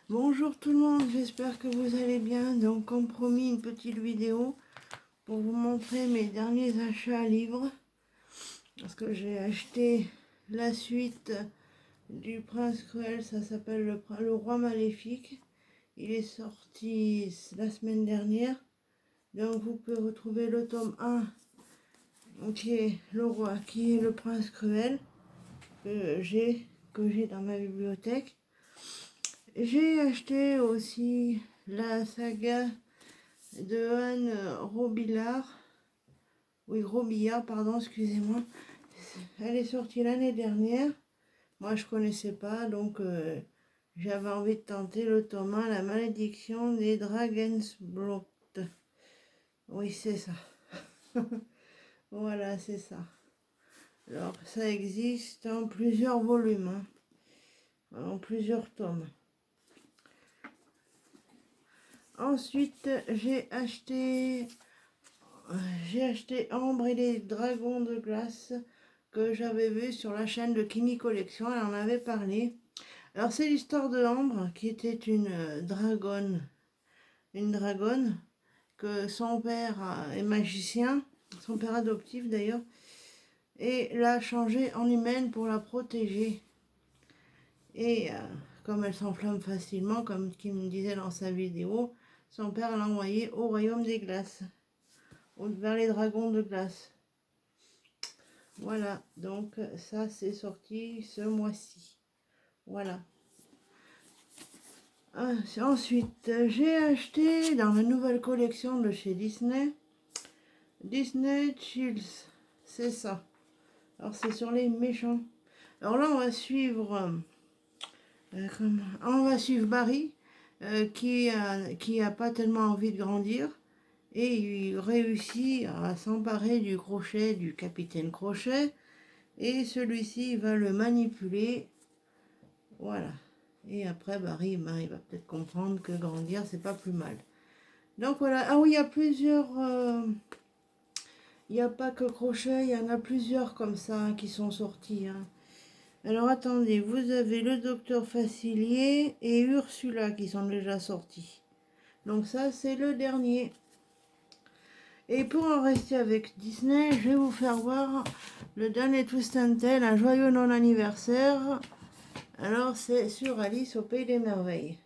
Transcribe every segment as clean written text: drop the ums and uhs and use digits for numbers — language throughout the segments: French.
Bonjour tout le monde, j'espère que vous allez bien. Donc comme promis, une petite vidéo pour vous montrer mes derniers achats livres. Parce que j'ai acheté la suite du Prince Cruel, ça s'appelle le Roi Maléfique. Il est sorti la semaine dernière. Donc vous pouvez retrouver le tome 1 qui est le roi, qui est le Prince Cruel que j'ai dans ma bibliothèque. J'ai acheté aussi la saga de Anne Robillard. Oui, Robillard, pardon, excusez-moi. Elle est sortie l'année dernière. Moi, je connaissais pas, donc j'avais envie de tenter le tome 1, La malédiction des Dragonsblood. Oui, c'est ça. Voilà, c'est ça. Alors, ça existe en plusieurs volumes, en plusieurs tomes. Ensuite, j'ai acheté Ambre et les dragons de glace que j'avais vu sur la chaîne de Kimi Collection. Elle en avait parlé. Alors c'est l'histoire de Ambre qui était une dragonne que son père est magicien, son père adoptif d'ailleurs, et l'a changée en humaine pour la protéger. Et comme elle s'enflamme facilement, comme Kim me disait dans sa vidéo, son père l'a envoyée au royaume des glaces, vers les dragons de glace. Voilà, donc ça c'est sorti ce mois-ci. Voilà. Ensuite, j'ai acheté dans la nouvelle collection de chez Disney, Disney Chills. C'est ça. Alors c'est sur les méchants. Alors là on va suivre Barry qui a pas tellement envie de grandir et il réussit à s'emparer du crochet du capitaine Crochet et celui-ci va le manipuler. Voilà. Et après, Barry, il va peut-être comprendre que grandir, c'est pas plus mal. Donc voilà. Ah oui, il y a plusieurs. Il n'y a pas que Crochet, il y en a plusieurs comme ça qui sont sortis. Alors attendez, vous avez le Docteur Facilier et Ursula qui sont déjà sortis. Donc ça, c'est le dernier. Et pour en rester avec Disney, je vais vous faire voir le dernier Twist and Tale, un joyeux non-anniversaire. Alors c'est sur Alice au Pays des Merveilles.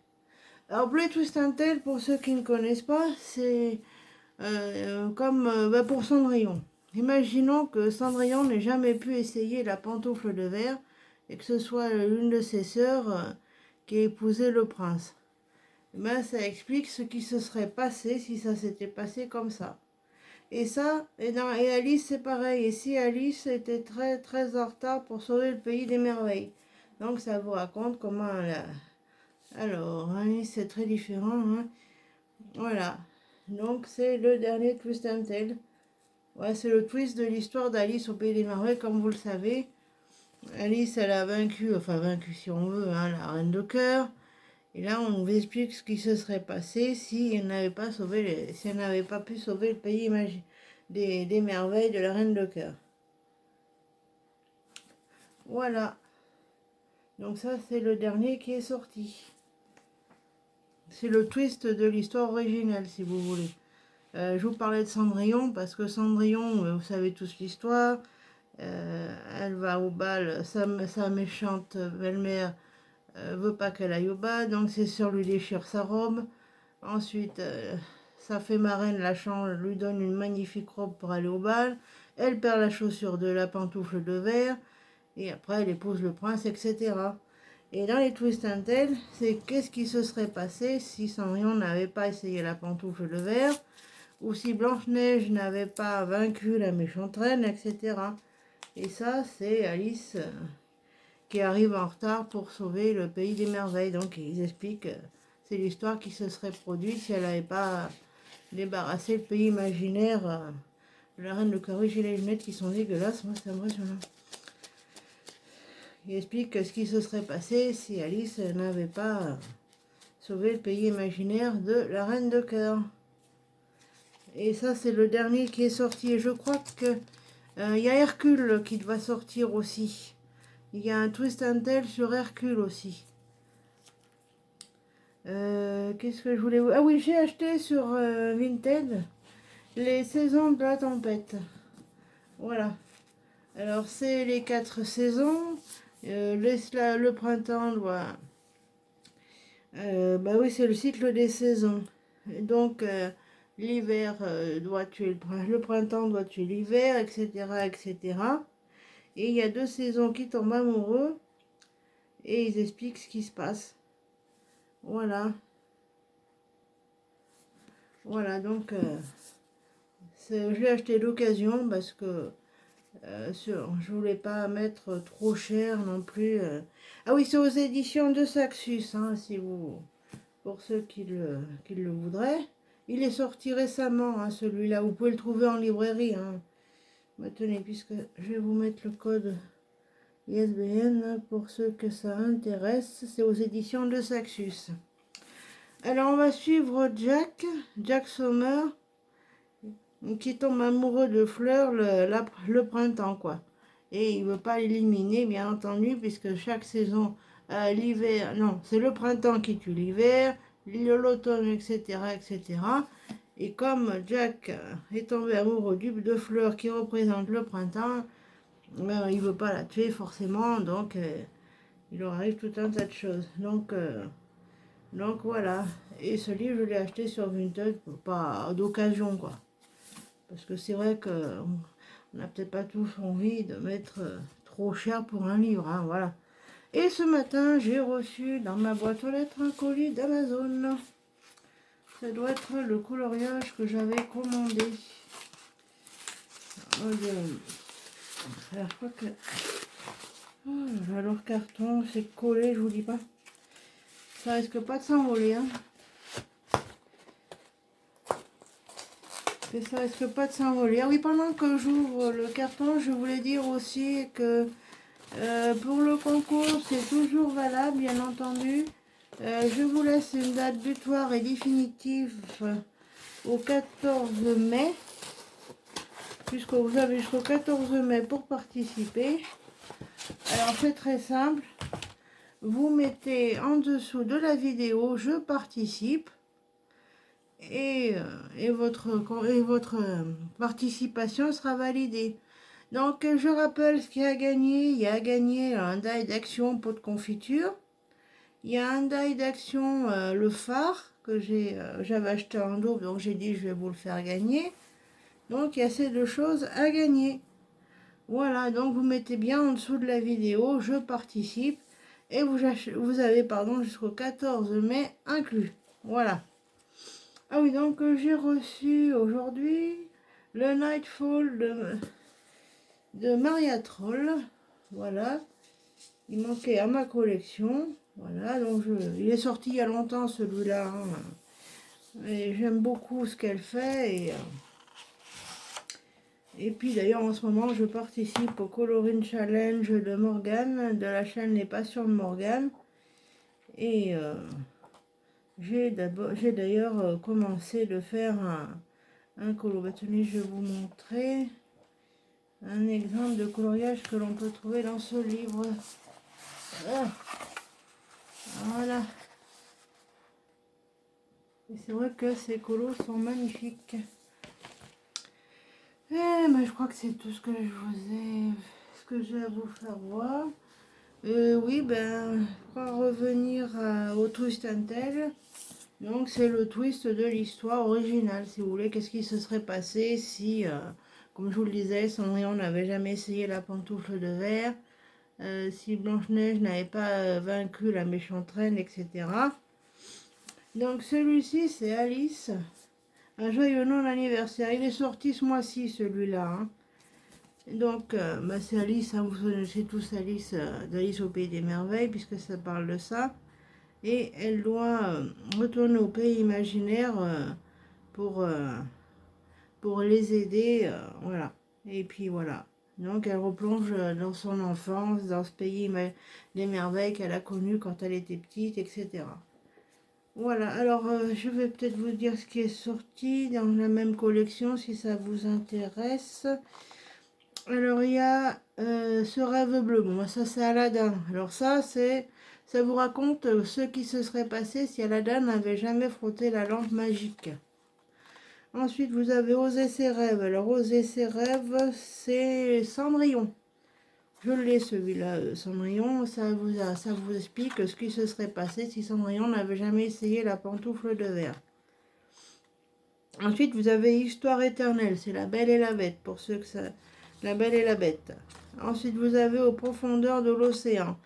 Alors Bleu Twist and Tale, pour ceux qui ne connaissent pas, c'est comme pour Cendrillon. Imaginons que Cendrillon n'ait jamais pu essayer la pantoufle de verre et que ce soit l'une de ses sœurs qui ait épousé le prince. Ça explique ce qui se serait passé si ça s'était passé comme ça. Et ça, et Alice c'est pareil. Et si Alice était très très en retard pour sauver le pays des merveilles. Donc ça vous raconte comment elle a... Alors, Alice c'est très différent. Voilà. Donc c'est le dernier Twist and Tale. Ouais, c'est le twist de l'histoire d'Alice au Pays des Merveilles, comme vous le savez. Alice, elle a vaincu si on veut, la Reine de Cœur. Et là, on vous explique ce qui se serait passé si elle n'avait pas pu sauver le pays des merveilles de la Reine de Cœur. Voilà. Donc ça, c'est le dernier qui est sorti. C'est le twist de l'histoire originale, si vous voulez. Je vous parlais de Cendrillon, parce que Cendrillon, vous savez tous l'histoire. Elle va au bal, sa méchante belle-mère veut pas qu'elle aille au bal, donc ses sœurs lui déchirent sa robe. Ensuite, sa fée marraine la change, lui donne une magnifique robe pour aller au bal. Elle perd la chaussure de la pantoufle de verre, et après elle épouse le prince, etc. Et dans les Twist and Tale, c'est qu'est-ce qui se serait passé si Cendrillon n'avait pas essayé la pantoufle de verre, ou si Blanche-Neige n'avait pas vaincu la méchante reine, etc. Et ça, c'est Alice qui arrive en retard pour sauver le pays des merveilles. Donc, ils expliquent, c'est l'histoire qui se serait produite si elle n'avait pas débarrassé le pays imaginaire de la reine de Cœur. J'ai les lunettes qui sont dégueulasses, moi, c'est impressionnant. Il explique ce qui se serait passé si Alice n'avait pas sauvé le pays imaginaire de la reine de Cœur. Et ça, c'est le dernier qui est sorti. Et je crois que y a Hercule qui va sortir aussi. Il y a un Twist and Tale sur Hercule aussi. qu'est-ce que je voulais vous... Ah oui, j'ai acheté sur Vinted les saisons de la tempête. Voilà. Alors, c'est les 4 saisons. Le printemps doit... bah oui, c'est le cycle des saisons. Donc, l'hiver doit tuer le printemps doit tuer l'hiver, etc., etc. Et il y a 2 saisons qui tombent amoureux et ils expliquent ce qui se passe. Voilà. Voilà, donc je l'ai acheté d'occasion parce que je voulais pas mettre trop cher non plus. Ah oui, c'est aux éditions de Saxus, hein, si vous, pour ceux qui le voudraient. Il est sorti récemment, hein, celui-là. Vous pouvez le trouver en librairie. Hein. Bah, tenez, puisque je vais vous mettre le code ISBN pour ceux que ça intéresse. C'est aux éditions de Saxus. Alors, on va suivre Jack Sommer, qui tombe amoureux de Fleur le printemps, quoi. Et il veut pas l'éliminer, bien entendu, puisque chaque saison, l'hiver, non, c'est le printemps qui tue l'hiver, l'automne, etc., etc. Et comme Jack est tombé amoureux de Fleur qui représente le printemps, ben, il veut pas la tuer forcément, donc il leur arrive tout un tas de choses. Donc voilà. Et ce livre, je l'ai acheté sur Vinted, pas d'occasion, quoi. Parce que c'est vrai qu'on n'a peut-être pas tous envie de mettre trop cher pour un livre, hein, voilà. Et ce matin, j'ai reçu dans ma boîte aux lettres un colis d'Amazon. Ça doit être le coloriage que j'avais commandé. Alors, je crois que... Oh, alors, carton, c'est collé, je vous dis pas. Ça risque pas de s'envoler, hein. Et ça risque pas de s'envoler. Ah oui, pendant que j'ouvre le carton, je voulais dire aussi que pour le concours, c'est toujours valable, bien entendu. Je vous laisse une date butoir et définitive au 14 mai, puisque vous avez jusqu'au 14 mai pour participer. Alors, c'est très simple. Vous mettez en dessous de la vidéo « Je participe » et votre participation sera validée. Donc, je rappelle ce qu'il y a à gagner. Il y a à gagner un die d'action pot de confiture. Il y a un die d'action, le phare, que j'avais acheté en double, donc j'ai dit je vais vous le faire gagner. Donc, il y a ces 2 choses à gagner. Voilà, donc vous mettez bien en dessous de la vidéo, je participe. Et vous avez jusqu'au 14 mai inclus. Voilà. Ah oui, donc j'ai reçu aujourd'hui le Nightfall de Maria Troll. Voilà. Il manquait à ma collection. Voilà, donc il est sorti il y a longtemps celui-là. Hein. Et j'aime beaucoup ce qu'elle fait. Et puis d'ailleurs en ce moment je participe au Coloring Challenge de Morgane, de la chaîne Les Passions de Morgane. Et j'ai d'ailleurs commencé de faire un colo. Bah, tenez, je vais vous montrer un exemple de coloriage que l'on peut trouver dans ce livre. Ah, voilà. Et c'est vrai que ces colos sont magnifiques. Je crois que c'est tout ce que j'ai à vous faire voir. Oui, on va revenir au twist and tell. Donc c'est le twist de l'histoire originale, si vous voulez. Qu'est-ce qui se serait passé si, comme je vous le disais, Cendrillon n'avait jamais essayé la pantoufle de verre, si Blanche-Neige n'avait pas vaincu la méchante reine, etc. Donc celui-ci, c'est Alice. Un joyeux non-anniversaire. Il est sorti ce mois-ci, celui-là. Hein. Donc, c'est Alice, hein, vous connaissez tous Alice, d'Alice au Pays des Merveilles, puisque ça parle de ça. Et elle doit retourner au pays imaginaire pour les aider, voilà. Et puis voilà. Donc, elle replonge dans son enfance, dans ce pays des merveilles qu'elle a connu quand elle était petite, etc. Voilà, alors je vais peut-être vous dire ce qui est sorti dans la même collection si ça vous intéresse. Alors il y a ce rêve bleu, bon ça c'est Aladdin. Alors ça c'est Ça vous raconte ce qui se serait passé si Aladdin n'avait jamais frotté la lampe magique. Ensuite, vous avez Oser ses rêves. Alors, Oser ses rêves, c'est Cendrillon. Je l'ai celui-là, Cendrillon. Ça vous explique ce qui se serait passé si Cendrillon n'avait jamais essayé la pantoufle de verre. Ensuite, vous avez Histoire éternelle. C'est La Belle et la Bête, pour ceux que ça... La Belle et la Bête. Ensuite, vous avez Aux profondeurs de l'océan.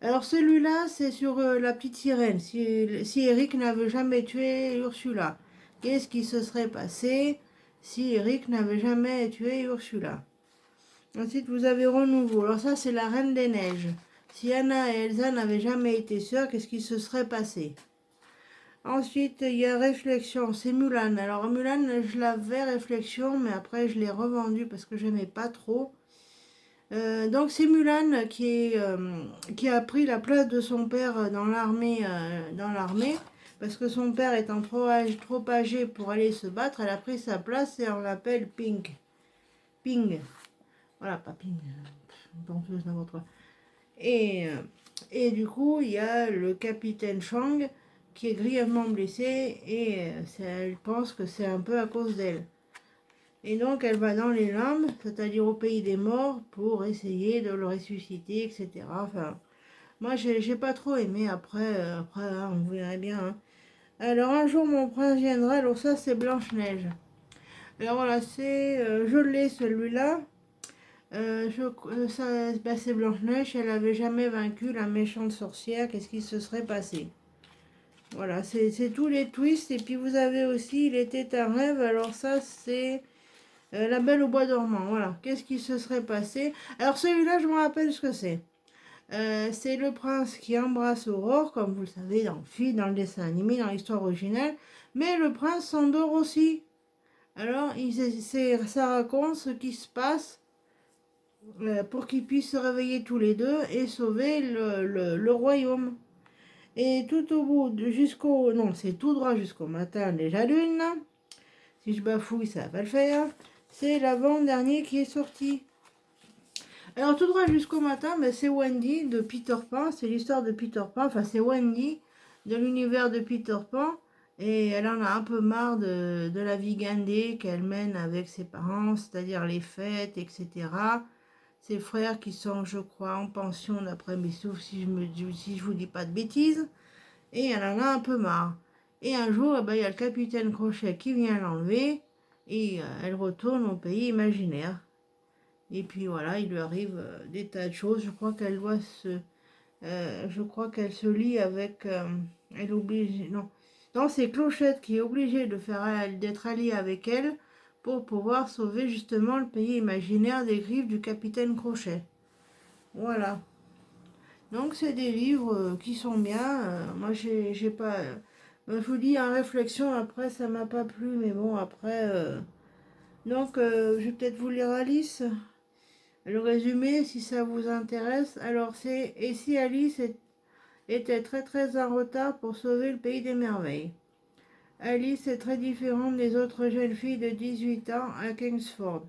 Alors, celui-là, c'est sur la petite sirène. Si Eric n'avait jamais tué Ursula. Qu'est-ce qui se serait passé si Eric n'avait jamais tué Ursula? Ensuite, vous avez Renouveau. Alors ça, c'est la Reine des Neiges. Si Anna et Elsa n'avaient jamais été sœurs, qu'est-ce qui se serait passé? Ensuite, il y a Réflexion. C'est Mulan. Alors Mulan, je l'avais Réflexion, mais après, je l'ai revendu parce que j'aimais pas trop. Donc c'est Mulan qui a pris la place de son père dans l'armée. Parce que son père étant trop âgé pour aller se battre, elle a pris sa place et on l'appelle Pink. Ping. Voilà, pas Ping. Danseuse n'importe quoi. Et du coup, il y a le capitaine Chang qui est grièvement blessé et elle pense que c'est un peu à cause d'elle. Et donc, elle va dans les limbes, c'est-à-dire au pays des morts, pour essayer de le ressusciter, etc. Enfin, moi, j'ai pas trop aimé. Après hein, on verrait bien. Hein. Alors, un jour, mon prince viendra. Alors, ça, c'est Blanche-Neige. Alors, voilà, je l'ai, celui-là. C'est Blanche-Neige. Elle avait jamais vaincu la méchante sorcière. Qu'est-ce qui se serait passé? Voilà, c'est tous les twists. Et puis, vous avez aussi Il était un rêve. Alors, ça, c'est... La Belle au bois dormant, voilà. Qu'est-ce qui se serait passé? Alors celui-là, je me rappelle ce que c'est. C'est le prince qui embrasse Aurore, comme vous le savez, dans le film, dans le dessin animé, dans l'histoire originale. Mais le prince s'endort aussi. Alors, ça raconte ce qui se passe pour qu'ils puissent se réveiller tous les deux et sauver le royaume. Et tout au bout, jusqu'au... Non, c'est tout droit jusqu'au matin déjà lune. Si je bafouille, ça va pas le faire. C'est l'avant-dernier qui est sorti. Alors tout droit jusqu'au matin, ben, c'est Wendy de Peter Pan. C'est l'histoire de Peter Pan. Enfin, c'est Wendy de l'univers de Peter Pan. Et elle en a un peu marre de la vie guindée qu'elle mène avec ses parents, c'est-à-dire les fêtes, etc. Ses frères qui sont, je crois, en pension d'après mes souvenirs, si je vous dis pas de bêtises. Et elle en a un peu marre. Et un jour, eh ben, il y a le capitaine Crochet qui vient l'enlever. Et elle retourne au pays imaginaire. Et puis voilà, il lui arrive des tas de choses. Je crois qu'elle se lie avec... elle oblige... Non. Non, c'est Clochette qui est obligée d'être alliée avec elle pour pouvoir sauver justement le pays imaginaire des griffes du capitaine Crochet. Voilà. Donc c'est des livres qui sont bien. Moi, j'ai pas... je vous dis, en réflexion, après, ça m'a pas plu. Mais bon, après... Donc, je vais peut-être vous lire Alice. Le résumé, si ça vous intéresse. Alors, c'est « Et si Alice était très très en retard pour sauver le pays des merveilles ?» Alice est très différente des autres jeunes filles de 18 ans à Kingsford.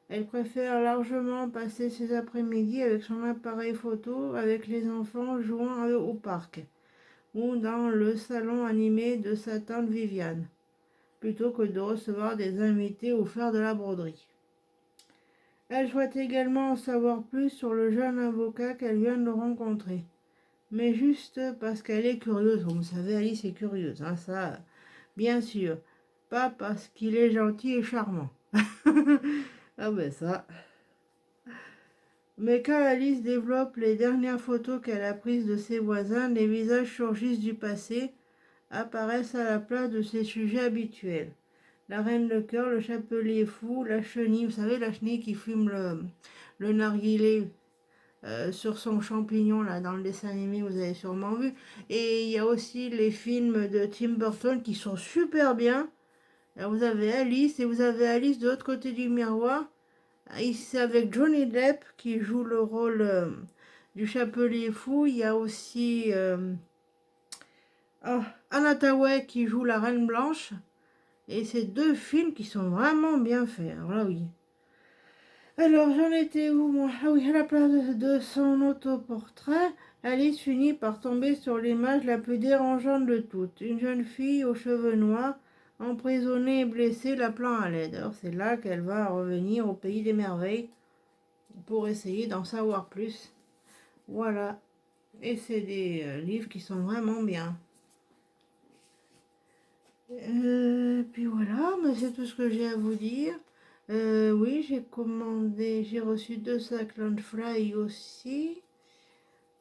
Elle préfère largement passer ses après-midi avec son appareil photo avec les enfants jouant au parc ou dans le salon animé de sa tante Viviane, plutôt que de recevoir des invités ou faire de la broderie. Elle souhaite également en savoir plus sur le jeune avocat qu'elle vient de rencontrer. Mais juste parce qu'elle est curieuse. Vous savez, Alice est curieuse, hein, ça, bien sûr. Pas parce qu'il est gentil et charmant. Ah ben ça. Mais quand Alice développe les dernières photos qu'elle a prises de ses voisins, les visages surgissent du passé, apparaissent à la place de ses sujets habituels. La reine de cœur, le chapelier fou, la chenille, vous savez, la chenille qui fume le narguilé sur son champignon, là, dans le dessin animé, vous avez sûrement vu. Et il y a aussi les films de Tim Burton qui sont super bien. Alors vous avez Alice, et vous avez Alice de l'autre côté du miroir. C'est avec Johnny Depp qui joue le rôle du chapelier fou. Il y a aussi Anne Hathaway qui joue la reine blanche. Et c'est deux films qui sont vraiment bien faits. Alors là, oui. Alors, j'en étais où, moi? Ah oui, à la place de son autoportrait, Alice finit par tomber sur l'image la plus dérangeante de toutes. Une jeune fille aux cheveux noirs, emprisonnée et blessée, l'appelant à l'aide. Alors, c'est là qu'elle va revenir au pays des merveilles pour essayer d'en savoir plus. Voilà. Et c'est des livres qui sont vraiment bien. Puis voilà, mais c'est tout ce que j'ai à vous dire. Oui, j'ai reçu 2 sacs Landfly aussi.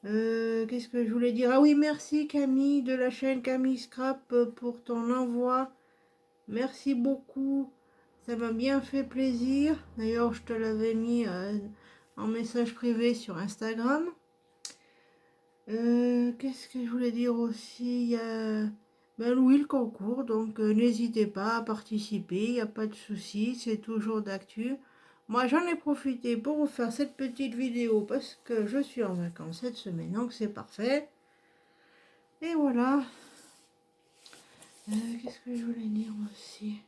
Qu'est-ce que je voulais dire? Ah oui, merci Camille de la chaîne Camille Scrap pour ton envoi. Merci beaucoup. Ça m'a bien fait plaisir. D'ailleurs, je te l'avais mis en message privé sur Instagram. Qu'est-ce que je voulais dire aussi? Il y a oui, le concours, donc n'hésitez pas à participer, il n'y a pas de souci, c'est toujours d'actu. Moi, j'en ai profité pour vous faire cette petite vidéo parce que je suis en vacances cette semaine, donc c'est parfait. Et voilà. Qu'est-ce que je voulais dire aussi?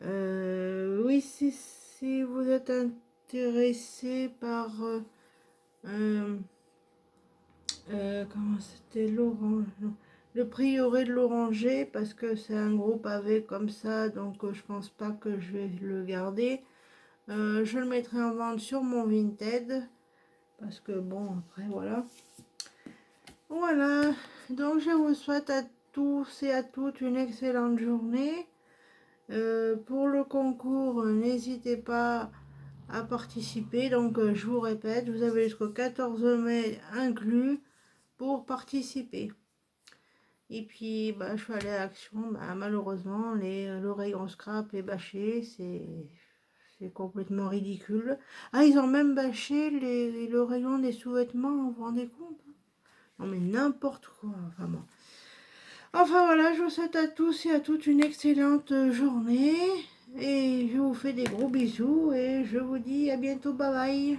Oui, si vous êtes intéressé par... comment c'était Laurent? Le prieuré de l'Oranger, parce que c'est un gros pavé comme ça, donc je pense pas que je vais le garder. Je le mettrai en vente sur mon Vinted, parce que bon, après voilà. Voilà, donc je vous souhaite à tous et à toutes une excellente journée. Pour le concours, n'hésitez pas à participer. Donc je vous répète, vous avez jusqu'au 14 mai inclus pour participer. Et puis, je suis allée à Action. Malheureusement, le rayon scrap est bâché. C'est complètement ridicule. Ah, ils ont même bâché le rayon des sous-vêtements, vous vous rendez compte? Non, mais n'importe quoi. Enfin, bon. Enfin, voilà, je vous souhaite à tous et à toutes une excellente journée. Et je vous fais des gros bisous. Et je vous dis à bientôt. Bye bye.